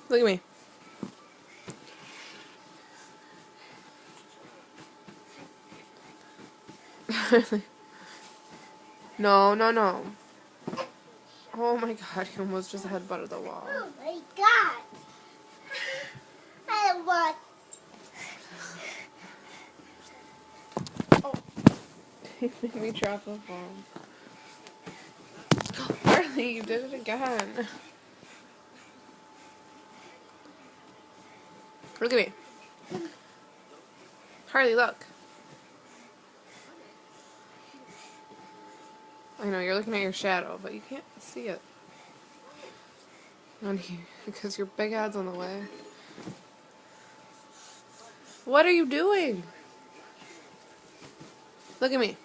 Look at me. No, no, no. Oh my god, he almost just headbutted the wall. Oh my god. I want. Oh. He made me drop the phone. Harley, you did it again. Look at me. Harley, look. I know, you're looking at your shadow, but you can't see it. On here, because your big head's on the way. What are you doing? Look at me.